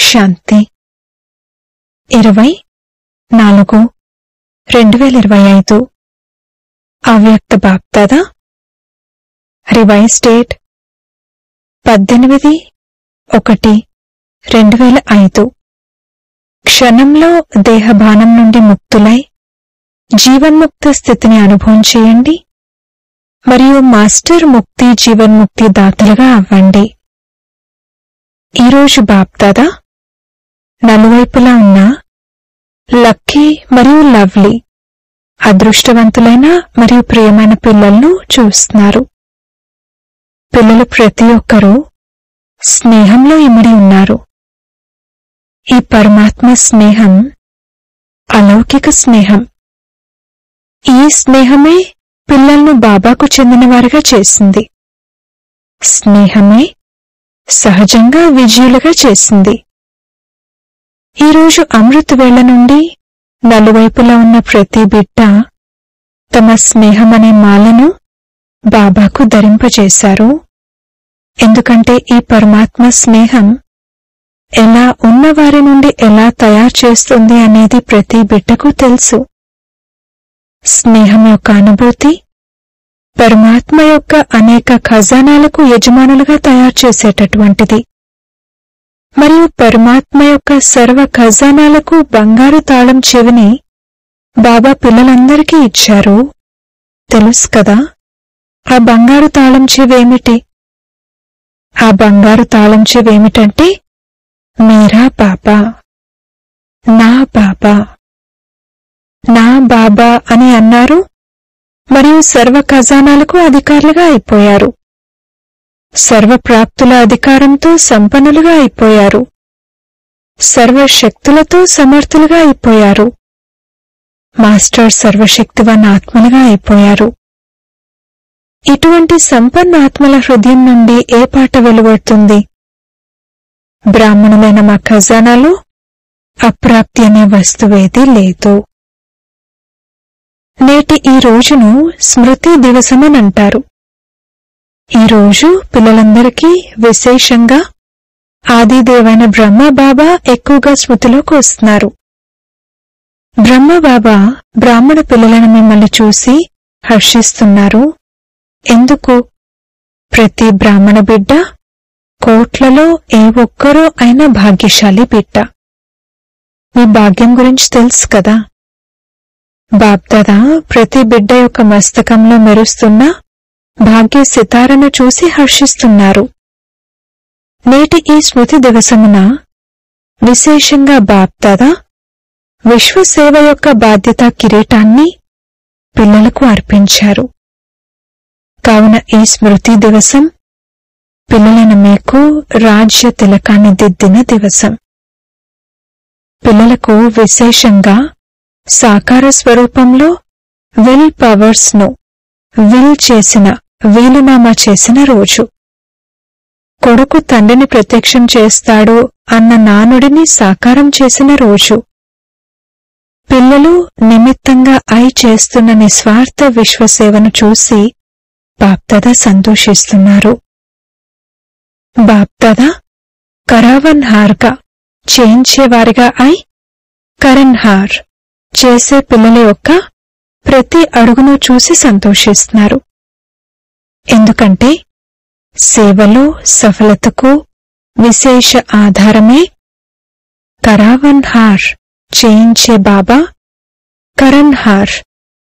శాంతి 20/4/2025 అవ్యక్త BapDada revise date 18/1/2005 క్షణంలో దేహభానం నుండి ముక్తులై జీవన్ముక్త స్థితిని అనుభవం చేయండి మరియు మాస్టర్ ముక్తి జీవన్ముక్తి దాతలుగా అవ్వండి. ఈరోజు బాప్దాదా నలువైపులా ఉన్న లక్కీ మరియు లవ్లీ అదృష్టవంతులైన మరియు ప్రియమైన పిల్లలను చూస్తున్నారు. పిల్లలు ప్రతి ఒక్కరూ స్నేహంలో ఇమిడి ఉన్నారు. ఈ పరమాత్మ స్నేహం అలౌకిక స్నేహం. ఈ స్నేహమే పిల్లలను బాబాకు చెందినవారిగా చేసింది. స్నేహమే సహజంగా విజయులుగా చేసింది. ఈరోజు అమృత వేళ నుండి నలువైపులా ఉన్న ప్రతి బిడ్డ తమ స్నేహమనే మాలను బాబాకు ధరింపజేశారు. ఎందుకంటే ఈ పరమాత్మ స్నేహం ఎలా ఉన్నవారి నుండి ఎలా తయారు చేస్తుంది అనేది ప్రతి బిడ్డకు తెలుసు. స్నేహం యొక్క అనుభూతి పరమాత్మ యొక్క అనేక ఖజానాలకు యజమానులుగా తయారు చేసేటటువంటిది. మరియు పరమాత్మ యొక్క సర్వ ఖజానాలకు బంగారు తాళం చెవిని బాబా పిల్లలందరికీ ఇచ్చారు. తెలుసు కదా ఆ బంగారు తాళం చెవేమిటి? ఆ బంగారు తాళం చెవేమిటంటే మీరా బాబా, నా బాబా, నా బాబా అని అన్నారు. మరియు సర్వ ఖజానాలకు అధికారులుగా అయిపోయారు. సర్వప్రాప్తుల అధికారంతో సంపన్నులుగా అయిపోయారు. సర్వశక్తులతో సమర్థులుగా అయిపోయారు. మాస్టర్ సర్వశక్తివాన్ ఆత్మలుగా అయిపోయారు. ఇటువంటి సంపన్న ఆత్మల హృదయం నుండి ఏ పాట వెలువడుతుంది? బ్రాహ్మణులైన మా ఖజానాలో అప్రాప్తి అనే వస్తువేదీ లేదు. నేటి ఈ రోజును స్మృతి దివసమనంటారు. ఈ రోజు పిల్లలందరికీ విశేషంగా ఆదిదేవైన బ్రహ్మబాబా ఎక్కువగా స్మృతిలోకి వస్తున్నారు. బ్రహ్మబాబా బ్రాహ్మణ పిల్లలను మిమ్మల్ని చూసి హర్షిస్తున్నారు. ఎందుకు? ప్రతి బ్రాహ్మణ బిడ్డ కోట్లలో ఏ ఒక్కరో అయినా భాగ్యశాలి బిడ్డ. మీ భాగ్యం గురించి తెలుసు కదా. బాప్దాదా ప్రతి బిడ్డ యొక్క మస్తకంలో మెరుస్తున్న భాగ్య సితారను చూసి హర్షిస్తున్నారు. నేటి ఈ స్మృతి దివసమున విశేషంగా బాప్దాదా విశ్వసేవ యొక్క బాధ్యత కిరీటాన్ని పిల్లలకు అర్పించారు. కావున ఈ స్మృతి దివసం పిల్లలైన మీకు రాజ్య తిలకాన్ని దిద్దిన దివసం. పిల్లలకు విశేషంగా సాకార స్వరూపంలో విల్ పవర్స్ ను వీలునామా చేసిన రోజు. కొడుకు తండ్రిని ప్రత్యక్షం చేస్తాడు అన్న నానుడిని సాకారం చేసిన రోజు. పిల్లలు నిమిత్తంగా చేస్తున్న నిస్వార్థ విశ్వసేవను చూసి బాప్దాదా సంతోషిస్తున్నారు. బాప్దాదా కరావన్ హార్గా చేయించేవారిగా కరణ్ హార్ చేసే పిల్లల యొక్క ప్రతి అడుగును చూసి సంతోషిస్తున్నారు. ఎందుకంటే సేవలో సఫలతకు విశేష ఆధారమే కరావన్ హార్ చేయించే బాబా, కరణ్ హార్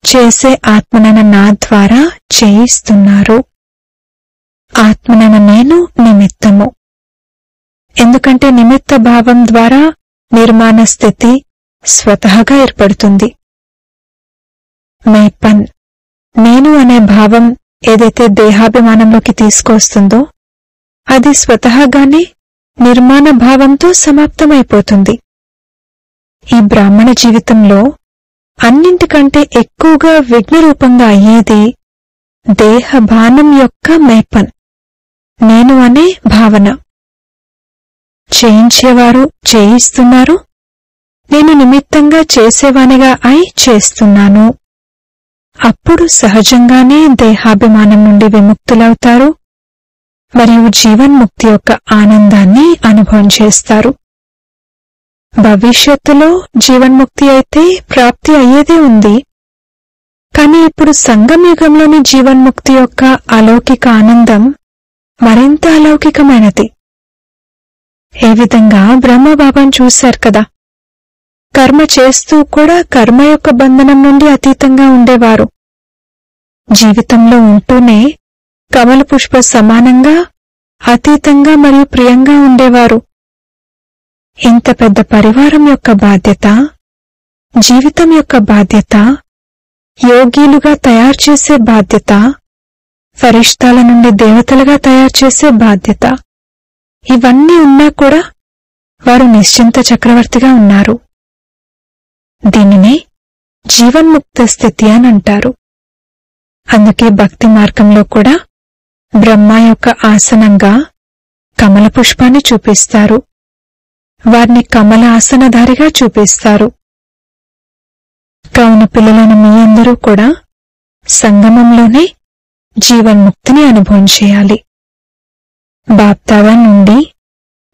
చేసే ఆత్మనైన నా ద్వారా చేయిస్తున్నారు. ఆత్మనైన నేను నిమిత్తము. ఎందుకంటే నిమిత్త భావం ద్వారా నిర్మాణ స్థితి స్వతహాగా ఏర్పడుతుంది. మేపన్ నేను అనే భావం ఏదైతే దేహాభిమానంలోకి తీసుకొస్తుందో అది స్వతహాగానే నిర్మాణ భావంతో సమాప్తమైపోతుంది. ఈ బ్రాహ్మణ జీవితంలో అన్నింటికంటే ఎక్కువగా విఘ్నరూపంగా అయ్యేది దేహభానం యొక్క మేపన్, నేను అనే భావన. చేయించేవారు చేయిస్తున్నారు, నేను నిమిత్తంగా చేసేవానిగా చేస్తున్నాను. అప్పుడు సహజంగానే దేహాభిమానం నుండి విముక్తులవుతారు మరియు జీవన్ముక్తి యొక్క ఆనందాన్ని అనుభవం చేస్తారు. భవిష్యత్తులో జీవన్ముక్తి అయితే ప్రాప్తి అయ్యేదే ఉంది. కానీ ఇప్పుడు సంగమయుగంలోని జీవన్ముక్తి యొక్క అలౌకిక ఆనందం మరింత అలౌకికమైనది. ఏ విధంగా బ్రహ్మబాబాను చూశారు కదా. కర్మ చేస్తూ కూడా కర్మ యొక్క బంధనం నుండి అతీతంగా ఉండేవారు. జీవితంలో ఉంటూనే కమల పుష్ప సమానంగా అతీతంగా మరియు ప్రియంగా ఉండేవారు. ఇంత పెద్ద పరివారం యొక్క బాధ్యత, జీవితం యొక్క బాధ్యత, యోగీలుగా తయారు చేసే బాధ్యత, ఫరిష్తాల నుండి దేవతలుగా తయారు చేసే బాధ్యత, ఇవన్నీ ఉన్నా కూడా వారు నిశ్చింత చక్రవర్తిగా ఉన్నారు. దీనినే జీవన్ముక్త స్థితి అని అంటారు. అందుకే భక్తి మార్గంలో కూడా బ్రహ్మ యొక్క ఆసనంగా కమల పుష్పాన్ని చూపిస్తారు. వారిని కమల ఆసనధారిగా చూపిస్తారు. కావున పిల్లలైన మీ అందరూ కూడా సంగమంలోనే జీవన్ముక్తిని అనుభవం చేయాలి. బాప్దాదా నుండి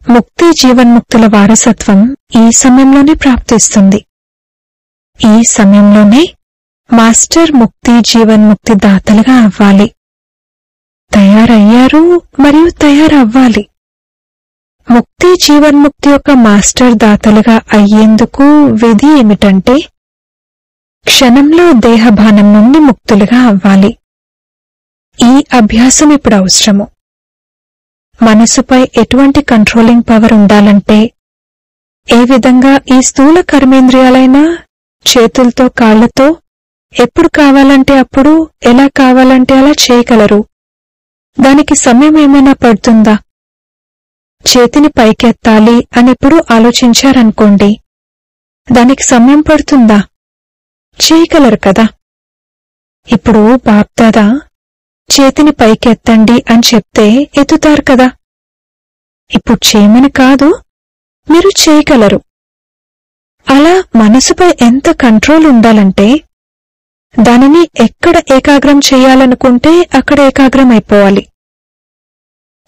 ముక్తి జీవన్ముక్తుల వారసత్వం ఈ సమయంలోనే ప్రాప్తిస్తుంది. ఈ సమయంలోనే మాస్టర్ ముక్తి జీవన్ముక్తి దాతలుగా అవ్వాలి. తయారయ్యారు మరియు తయారవ్వాలి. ముక్తి జీవన్ముక్తి యొక్క మాస్టర్ దాతలుగా అయ్యేందుకు విధి ఏమిటంటే క్షణంలో దేహభానం నుండి ముక్తులుగా అవ్వాలి. ఈ అభ్యాసం ఇప్పుడు అవసరము. మనసుపై ఎటువంటి కంట్రోలింగ్ పవర్ ఉండాలంటే ఏ విధంగా ఈ స్థూల కర్మేంద్రియాలైనా చేతులతో కాళ్లతో ఎప్పుడు కావాలంటే అప్పుడు ఎలా కావాలంటే అలా చేయగలరు. దానికి సమయం ఏమైనా పడుతుందా? చేతిని పైకెత్తాలి అని ఎప్పుడు ఆలోచించారనుకోండి, దానికి సమయం పడుతుందా? చేయగలరు కదా. ఇప్పుడు బాప్దాదా చేతిని పైకెత్తండి అని చెప్తే ఎత్తుతారు కదా. ఇప్పుడు చేయమని కాదు, మీరు చేయగలరు. అలా మనసుపై ఎంత కంట్రోల్ ఉండాలంటే దానిని ఎక్కడ ఏకాగ్రం చేయాలనుకుంటే అక్కడ ఏకాగ్రం అయిపోవాలి.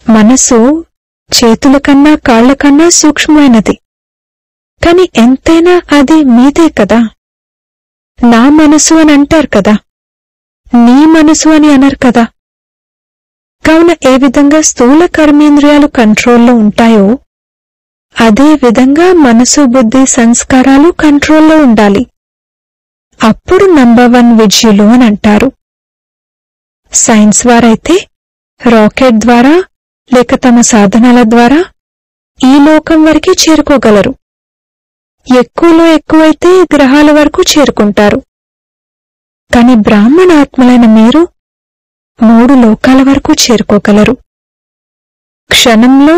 మనసు చేతుల కన్నా కాళ్ల కన్నా సూక్ష్మమైనది. కాని ఎంతైనా అది మీదే కదా. నా మనసు అని అంటారు కదా, నీ మనసు అని అనరు కదా. కావున ఏ విధంగా స్థూల కర్మేంద్రియాలు కంట్రోల్లో ఉంటాయో అదే విధంగా మనసు బుద్ధి సంస్కారాలు కంట్రోల్లో ఉండాలి. అప్పుడు నంబర్ 1 విజయులు అని అంటారు. సైన్స్ వారైతే రాకెట్ ద్వారా లేక తమ సాధనాల ద్వారా ఈ లోకం వరకే చేరుకోగలరు. ఎక్కువలో ఎక్కువైతే గ్రహాల వరకు చేరుకుంటారు. కాని బ్రాహ్మణ ఆత్మలైన మీరు 3 లోకాల వరకు చేరుకోగలరు. క్షణంలో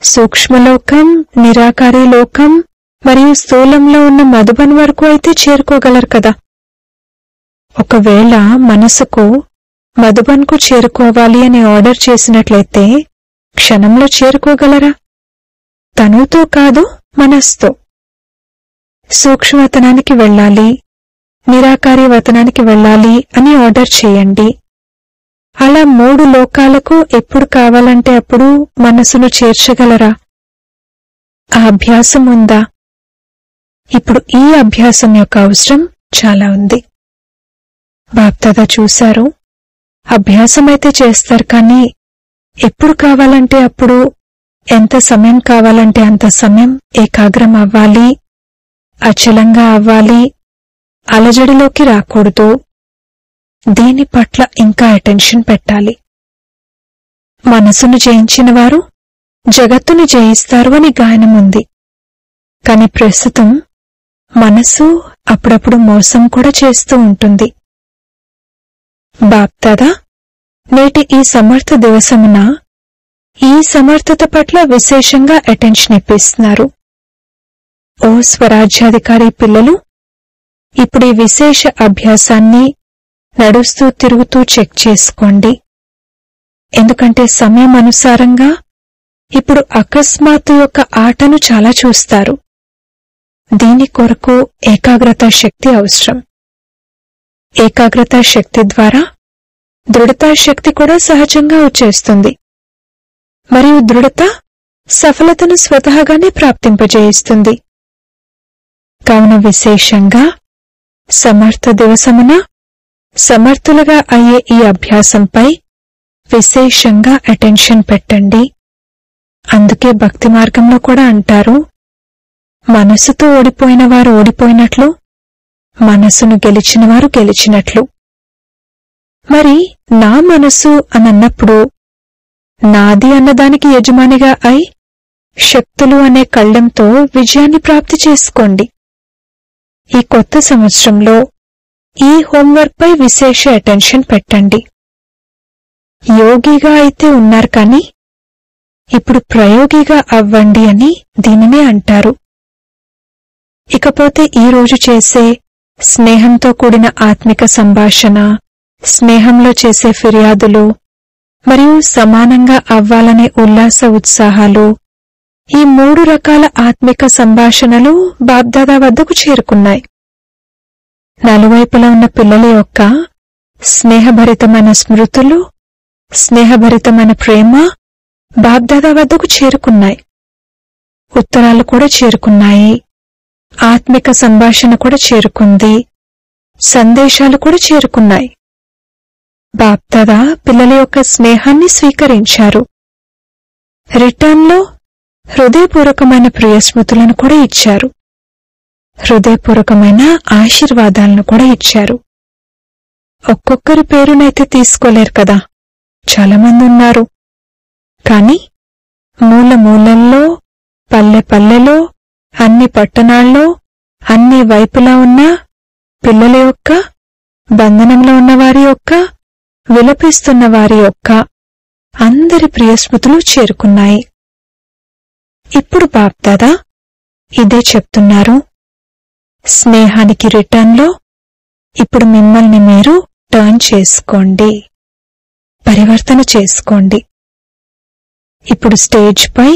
సూక్ష్మలోకం, నిరాకారి లోకం మరియు స్థూలంలో ఉన్న మధుబన్ వరకు అయితే చేరుకోగలరు కదా. ఒకవేళ మనసుకు మధుబన్కు చేరుకోవాలి అని ఆర్డర్ చేసినట్లయితే క్షణంలో చేరుకోగలరా? తనుతో కాదు, మనస్తో. సూక్ష్మవతనానికి వెళ్ళాలి, నిరాకారి వతనానికి వెళ్ళాలి అని ఆర్డర్ చేయండి. అలా 3 లోకాలకు ఎప్పుడు కావాలంటే అప్పుడు మనసును చేర్చగలరా? ఆ అభ్యాసం ఉందా? ఇప్పుడు ఈ అభ్యాసం యొక్క అవసరం చాలా ఉంది. బాప్దాదా చూశారు, అభ్యాసమైతే చేస్తారు కానీ ఎప్పుడు కావాలంటే అప్పుడు, ఎంత సమయం కావాలంటే అంత సమయం ఏకాగ్రం అవ్వాలి, అచలంగా అవ్వాలి, అలజడిలోకి రాకూడదు. దీని పట్ల ఇంకా అటెన్షన్ పెట్టాలి. మనసును జయించిన వారు జగత్తును జయిస్తారు అని గాయనం ఉంది. కాని ప్రస్తుతం మనసు అప్పుడప్పుడు మోసం కూడా చేస్తూ ఉంటుంది. బాప్దాదా నేటి ఈ సమర్థ దివసమున ఈ సమర్థత పట్ల విశేషంగా అటెన్షన్ ఇప్పిస్తున్నారు. ఓ స్వరాజ్యాధికారి పిల్లలు, ఇప్పుడు ఈ విశేష అభ్యాసాన్ని నడుస్తూ తిరుగుతూ చెక్ చేసుకోండి. ఎందుకంటే సమయం అనుసారంగా ఇప్పుడు అకస్మాత్తు యొక్క ఆటను చాలా చూస్తారు. దీని కొరకు ఏకాగ్రతా శక్తి అవసరం. ఏకాగ్రతా శక్తి ద్వారా దృఢతా శక్తి కూడా సహజంగా వచ్చేస్తుంది. మరియు దృఢత సఫలతను స్వతహాగానే ప్రాప్తింపజేయిస్తుంది. కావున విశేషంగా సమర్థ దివసమున సమర్థులుగా అయ్యే ఈ అభ్యాసంపై విశేషంగా అటెన్షన్ పెట్టండి. అందుకే భక్తి మార్గంలో కూడా అంటారు, మనసుతో ఓడిపోయిన వారు ఓడిపోయినట్లు, మనసును గెలిచిన వారు గెలిచినట్లు. మరి నా మనసు అనన్నప్పుడు నాది అన్నదానికి యజమానిగా అయి శక్తులు అనే కళ్ళెంతో విజయాన్ని ప్రాప్తి చేసుకోండి. ఈ కొత్త సంవత్సరంలో ఈ హోంవర్క్ పై విశేష అటెన్షన్ పెట్టండి. యోగిగా అయితే ఉన్నారు కానీ ఇప్పుడు ప్రయోగిగా అవ్వండి అని దీనినే అంటారు. ఇకపోతే ఈ రోజు చేసే స్నేహంతో కూడిన ఆత్మిక సంభాషణ, స్నేహంలో చేసే ఫిర్యాదులు మరియు సమానంగా అవ్వాలనే ఉల్లాస ఉత్సాహాలు, ఈ 3 రకాల ఆత్మిక సంభాషణలు బాబ్దాదా వద్దకు చేరుకున్నాయి. నలువైపులా ఉన్న పిల్లల యొక్క స్నేహభరితమైన స్మృతులు, స్నేహభరితమైన ప్రేమ బాబ్దాదా వద్దకు చేరుకున్నాయి. ఉత్తరాలు కూడా చేరుకున్నాయి, ఆత్మిక సంభాషణ కూడా చేరుకుంది, సందేశాలు కూడా చేరుకున్నాయి. బాబ్దాదా పిల్లల యొక్క స్నేహాన్ని స్వీకరించారు. రిటర్న్లో హృదయపూర్వకమైన ప్రియస్మృతులను కూడా ఇచ్చారు, హృదయపూర్వకమైన ఆశీర్వాదాలను కూడా ఇచ్చారు. ఒక్కొక్కరి పేరునైతే తీసుకోలేరు కదా, చాలా మంది ఉన్నారు. కాని మూల మూలల్లో, పల్లె పల్లెలో, అన్ని పట్టణాల్లో, అన్ని వైపులా ఉన్న పిల్లల యొక్క, బంధనంలో ఉన్న వారి యొక్క, విలపిస్తున్న వారి యొక్క అందరి ప్రియస్మృతులు చేరుకున్నాయి. ఇప్పుడు బాప్దాదా ఇదే చెప్తున్నారు, స్నేహానికి రిటర్న్లో ఇప్పుడు మిమ్మల్ని మీరు టర్న్ చేసుకోండి, పరివర్తన చేసుకోండి. ఇప్పుడు స్టేజ్ పై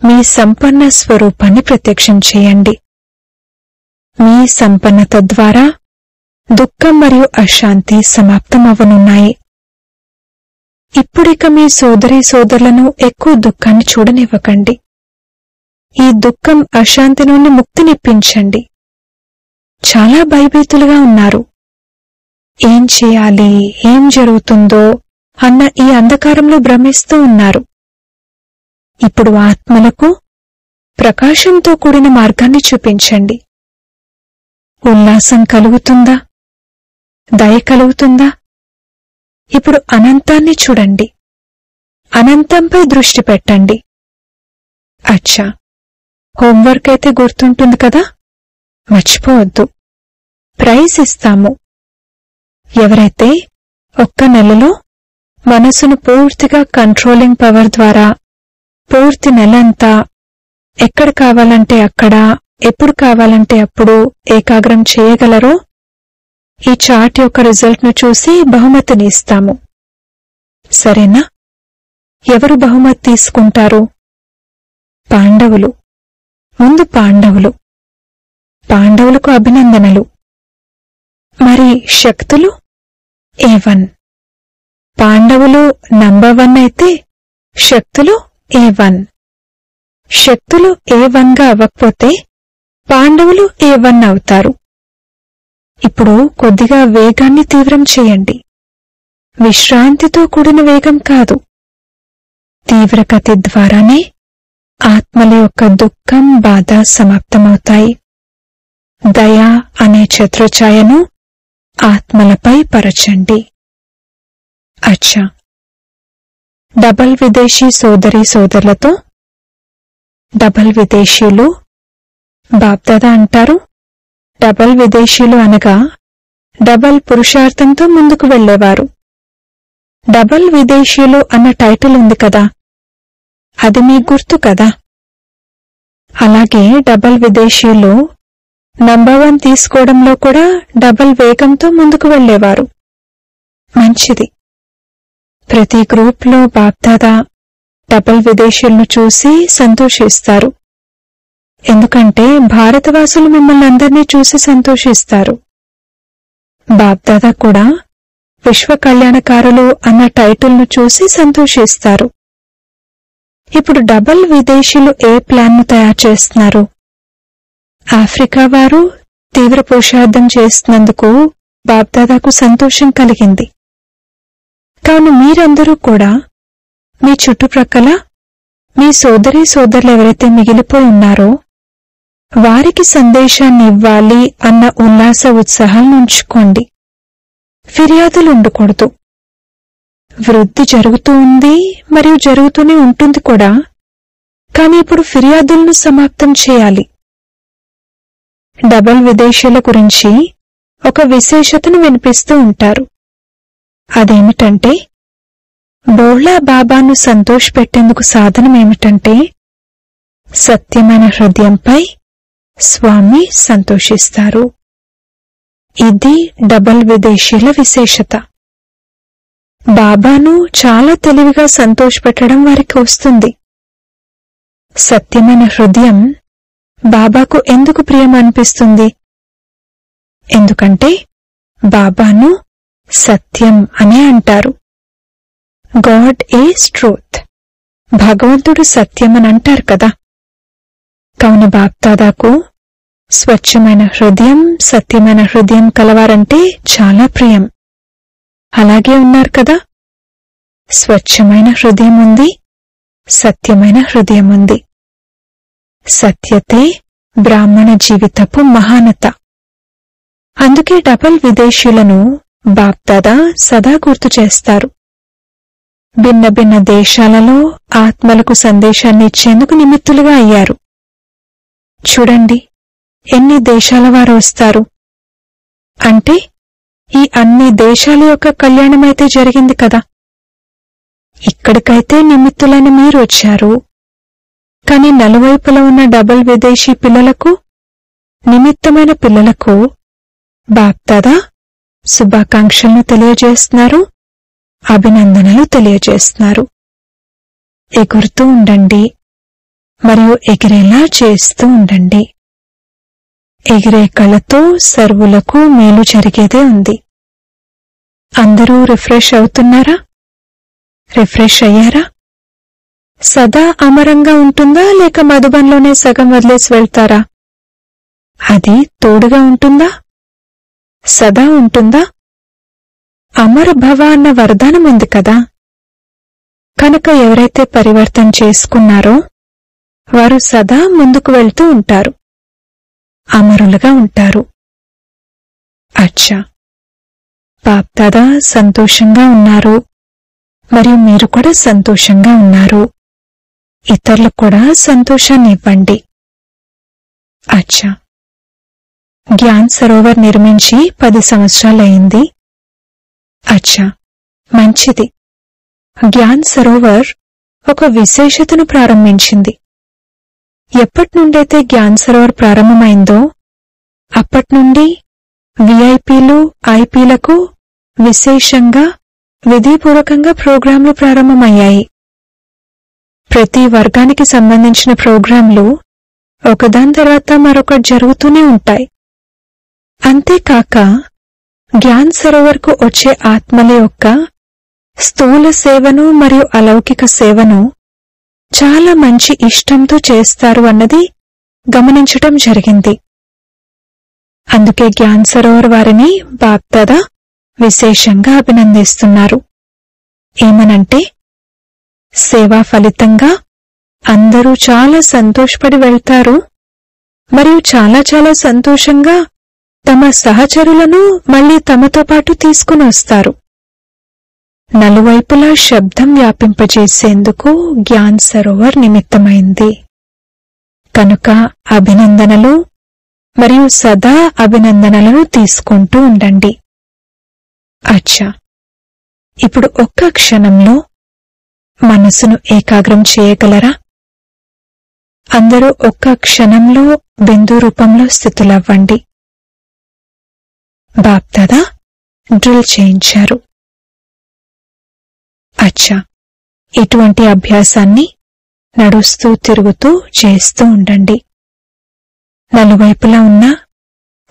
మీ సంపన్న స్వరూపాన్ని ప్రత్యక్షం చేయండి. మీ సంపన్నత ద్వారా దుఃఖం మరియు అశాంతి సమాప్తమవ్వనున్నాయి. ఇప్పుడిక మీ సోదరీ సోదరులను ఎక్కువ దుఃఖాన్ని చూడనివ్వకండి. ఈ దుఃఖం అశాంతి నుండి ముక్తినిప్పించండి. చాలా భయభీతులుగా ఉన్నారు. ఏం చేయాలి, ఏం జరుగుతుందో అన్న ఈ అంధకారంలో భ్రమిస్తూ ఉన్నారు. ఇప్పుడు ఆత్మలకు ప్రకాశంతో కూడిన మార్గాన్ని చూపించండి. ఉల్లాసం కలుగుతుందా, దయ కలుగుతుందా? ఇప్పుడు అనంతాన్ని చూడండి, అనంతంపై దృష్టి పెట్టండి. అచ్చా, హోంవర్క్ అయితే గుర్తుంటుంది కదా, మర్చిపోవద్దు. ప్రైజ్ ఇస్తాము. ఎవరైతే ఒక్క నెలలో మనసును పూర్తిగా కంట్రోలింగ్ పవర్ ద్వారా పూర్తి నెలంతా ఎక్కడ కావాలంటే అక్కడ, ఎప్పుడు కావాలంటే అప్పుడు ఏకాగ్రం చేయగలరో ఈ చార్ట్ యొక్క రిజల్ట్ను చూసి బహుమతిని ఇస్తాము. సరేనా? ఎవరు బహుమతి తీసుకుంటారు? పాండవులు. ముందు పాండవులు. పాండవులకు అభినందనలు. మరి శక్తులు A1. పాండవులు నంబర్ 1 అయితే శక్తులు A1. శక్తులు A1గా అవ్వకపోతే పాండవులు A1 అవుతారు. ఇప్పుడు కొద్దిగా వేగాన్ని తీవ్రం చేయండి. విశ్రాంతితో కూడిన వేగం కాదు. తీవ్రగతి ద్వారానే ఆత్మల యొక్క దుఃఖం, బాధ సమాప్తమవుతాయి. దయ అనే ఛత్రఛాయను ఆత్మలపై పరచండి. అచ్చా, డబల్ విదేశీ సోదరీ సోదరులతో డబల్ విదేశీలు బాప్దాదా అంటారు, డబల్ విదేశీలు అనగా డబల్ పురుషార్థంతో ముందుకు వెళ్లేవారు. డబల్ విదేశీయులు అన్న టైటిల్ ఉంది కదా, అది మీ గుర్తు కదా. అలాగే డబల్ విదేశీయులు నంబర్ 1 తీసుకోవడంలో కూడా డబల్ వేగంతో ముందుకు వెళ్లేవారు. మంచిది. ప్రతి గ్రూప్లో బాప్దాదా డబల్ విదేశీయులను చూసి సంతోషిస్తారు. ఎందుకంటే భారతవాసులు మిమ్మల్ని అందరినీ చూసి సంతోషిస్తారు. బాప్దాదా కూడా విశ్వ కళ్యాణకారులు అన్న టైటిల్ను చూసి సంతోషిస్తారు. ఇప్పుడు డబల్ విదేశీయులు ఏ ప్లాన్ను తయారు చేస్తున్నారు? ఆఫ్రికా వారు తీవ్ర పురుషార్థం చేస్తున్నందుకు బాబ్దాదాకు సంతోషం కలిగింది. కావున మీరందరూ కూడా మీ చుట్టుప్రక్కల మీ సోదరీ సోదరులు ఎవరైతే మిగిలిపోయి ఉన్నారో వారికి సందేశాన్ని ఇవ్వాలి అన్న ఉల్లాస ఉత్సాహాలను ఉంచుకోండి. ఫిర్యాదులు ఉండకూడదు. వృద్ధి జరుగుతూ ఉంది మరియు జరుగుతూనే ఉంటుంది కూడా. కానీ ఇప్పుడు ఫిర్యాదులను సమాప్తం చేయాలి. డబల్ విదేశీయుల గురించి ఒక విశేషతను వినిపిస్తూ ఉంటారు. అదేమిటంటే బోళ్లా బాబాను సంతోషపెట్టేందుకు సాధనమేమిటంటే సత్యమైన హృదయంపై స్వామి సంతోషిస్తారు. ఇది డబల్ విదేశీయుల విశేషత. బాబాను చాలా తెలివిగా సంతోషపెట్టడం వారికి వస్తుంది. సత్యమైన హృదయం బాబాకు ఎందుకు ప్రియం అనిపిస్తుంది? ఎందుకంటే బాబాను సత్యం అనే అంటారు. God is truth. భగవంతుడు సత్యం అని అంటారు కదా. కావున బాప్దాదాకు స్వచ్ఛమైన హృదయం, సత్యమైన హృదయం కలవారంటే చాలా ప్రియం. అలాగే ఉన్నారు కదా. స్వచ్ఛమైన హృదయం ఉంది, సత్యమైన హృదయం ఉంది. సత్యతే బ్రాహ్మణ జీవితపు మహానత. అందుకే డబల్ విదేశీయులను బాప్దాదా సదా గుర్తు చేస్తారు. భిన్న భిన్న దేశాలలో ఆత్మలకు సందేశాన్ని ఇచ్చేందుకు నిమిత్తులుగా అయ్యారు. చూడండి ఎన్ని దేశాల వారు వస్తారు. అంటే ఈ అన్ని దేశాల యొక్క కళ్యాణమైతే జరిగింది కదా. ఇక్కడికైతే నిమిత్తులైన మీరు వచ్చారు. కాని నలువైపులా ఉన్న డబల్ విదేశీ పిల్లలకు, నిమిత్తమైన పిల్లలకు బాప్దాదా శుభాకాంక్షలను తెలియజేస్తున్నారు, అభినందనలు తెలియజేస్తున్నారు. ఎగురుతూ ఉండండి మరియు ఎగిరేలా చేస్తూ ఉండండి. ఎగిరే కళతో సర్వులకు మేలు జరిగేదే ఉంది. అందరూ రిఫ్రెష్ అవుతున్నారా? రిఫ్రెష్ అయ్యారా? సదా అమరంగా ఉంటుందా లేక మధుబన్లోనే సగం వదిలేసి వెళ్తారా? అది తోడుగా ఉంటుందా? సదా ఉంటుందా? అమర భవ అన్న వరదానం ఉంది కదా. కనుక ఎవరైతే పరివర్తన చేసుకున్నారో వారు సదా ముందుకు వెళ్తూ ఉంటారు, అమరులుగా ఉంటారు. అచ్చా, బాప్దాదా సంతోషంగా ఉన్నారు మరియు మీరు కూడా సంతోషంగా ఉన్నారు. ఇతరులకు కూడా సంతోషాన్ని ఇవ్వండి. అచ్చా, జ్ఞాన్ సరోవర్ నిర్మించి 10 సంవత్సరాలయ్యింది. అచ్చా, మంచిది. జ్ఞాన్ సరోవర్ ఒక విశేషతను ప్రారంభించింది. ఎప్పటినుండైతే జ్ఞాన్ సరోవర్ ప్రారంభమైందో అప్పటినుండి విఐపీలు, ఐపీలకు విశేషంగా విధిపూర్వకంగా ప్రోగ్రాంలు ప్రారంభమయ్యాయి. ప్రతి వర్గానికి సంబంధించిన ప్రోగ్రాంలు ఒకదాని తర్వాత మరొకటి జరుగుతూనే ఉంటాయి. అంతేకాక జ్ఞాన్ సరోవర్కు వచ్చే ఆత్మల యొక్క స్థూల సేవను మరియు అలౌకిక సేవను చాలా మంచి ఇష్టంతో చేస్తారు అన్నది గమనించటం జరిగింది. అందుకే జ్ఞాన్ సరోవర్ వారిని బాప్దాదా విశేషంగా అభినందిస్తున్నారు. ఏమనంటే సేవా ఫలితంగా అందరూ చాలా సంతోషపడి వెళ్తారు మరియు చాలా చాలా సంతోషంగా తమ సహచరులను మళ్లీ తమతో పాటు తీసుకుని వస్తారు. నలువైపులా శబ్దం వ్యాపింపజేసేందుకు జ్ఞాన్ సరోవర్ నిమిత్తమైంది. కనుక అభినందనలు మరియు సదా అభినందనలను తీసుకుంటూ ఉండండి. అచ్చా, ఇప్పుడు ఒక్క క్షణంలో మనసును ఏకాగ్రం చేయగలరా? అందరూ ఒక్క క్షణంలో బిందు రూపంలో స్థితులవ్వండి. బాప్దాదా డ్రిల్ చేయించారు. అచ్చా, ఇటువంటి అభ్యాసాన్ని నడుస్తూ తిరుగుతూ చేస్తూ ఉండండి. నలువైపులా ఉన్న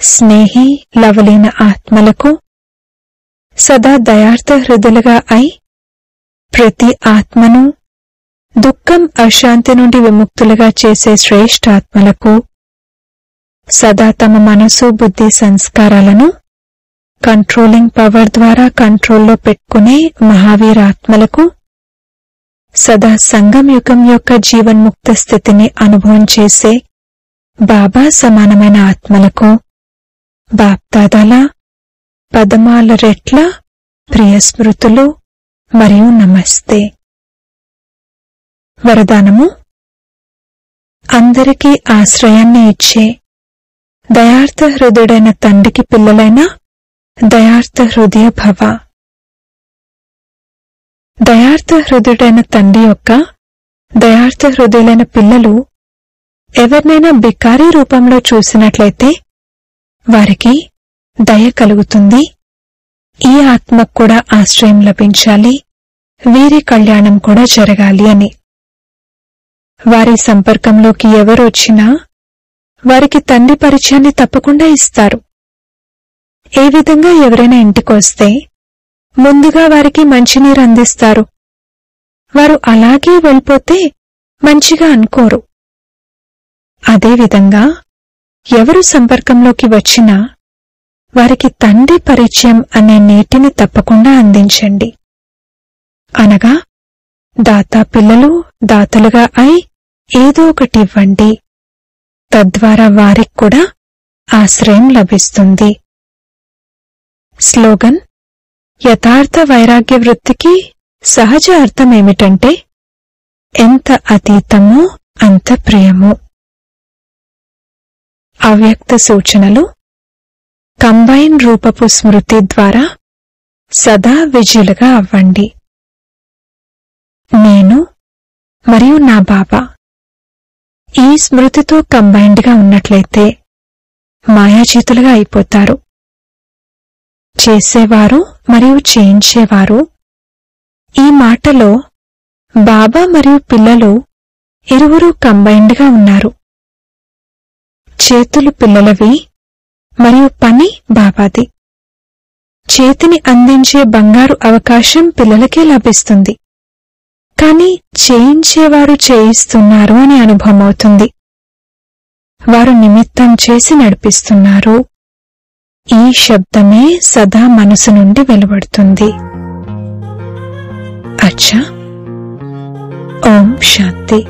స్నేహి లవలీన ఆత్మలకు సదా దయార్థ హృదయులుగా అయి ప్రతి ఆత్మను దుఃఖం, అశాంతి నుండి విముక్తులుగా చేసే శ్రేష్ఠాత్మలకు సదా తమ మనసు, బుద్ధి, సంస్కారాలను కంట్రోలింగ్ పవర్ ద్వారా కంట్రోల్లో పెట్టుకునే మహావీరాత్మలకు, సదా సంగం యుగం యొక్క జీవన్ముక్త స్థితిని అనుభవం చేసే బాబా సమానమైన ఆత్మలకు బాప్దాదాల 14 రెట్ల ప్రియ స్మృతులు మరియు నమస్తే. వరదానము: అందరికీ ఆశ్రయాన్ని ఇచ్చే దయార్థ హృదయుడైన తండ్రికి పిల్లలైన దయార్థ హృదయ భవ. దయార్థ హృదయుడైన తండ్రి యొక్క దయార్థ హృదయులైన పిల్లలు ఎవరినైనా బికారీ రూపంలో చూసినట్లయితే వారికి దయ కలుగుతుంది. ఈ ఆత్మకు కూడా ఆశ్రయం లభించాలి, వీరి కళ్యాణం కూడా జరగాలి అని. వారి సంపర్కంలోకి ఎవరు వచ్చినా వారికి తండ్రి పరిచయాన్ని తప్పకుండా ఇస్తారు. ఏ విధంగా ఎవరైనా ఇంటికొస్తే ముందుగా వారికి మంచినీరు అందిస్తారు. వారు అలాగే వెళ్ళిపోతే మంచిగా అనుకోరు. అదేవిధంగా ఎవరు సంపర్కంలోకి వచ్చినా వారికి తండ్రి పరిచయం అనే నీటిని తప్పకుండా అందించండి. అనగా దాతా పిల్లలు దాతలుగా అయి ఏదో ఒకటి ఇవ్వండి. తద్వారా వారికి కూడా ఆశ్రయం లభిస్తుంది. స్లోగన్: యథార్థ వైరాగ్య వృత్తికి సహజ అర్థమేమిటంటే ఎంత అతీతమో అంత ప్రియము. అవ్యక్త సూచనలు: కంబైన్ రూపపు స్మృతి ద్వారా సదా విజయులుగా అవ్వండి. నేను మరియు నా బాబా ఈ స్మృతితో కంబైన్డ్గా ఉన్నట్లయితే మాయాజీతులుగా అయిపోతారు. చేసేవారు మరియు చేయించేవారు. ఈ మాటలో బాబా మరియు పిల్లలు ఇరువురు కంబైన్డ్గా ఉన్నారు. చేతులు పిల్లలవి మరియు పని బాబాది. చేతిని అందించే బంగారు అవకాశం పిల్లలకే లభిస్తుంది. కానీ చేయించేవారు చేయిస్తున్నారు అని అనుభవం అవుతుంది. వారు నిమిత్తం చేసి నడిపిస్తున్నారు. ఈ శబ్దమే సదా మనసు నుండి వెలువడుతుంది. అచ్చా. ఓం శాంతి.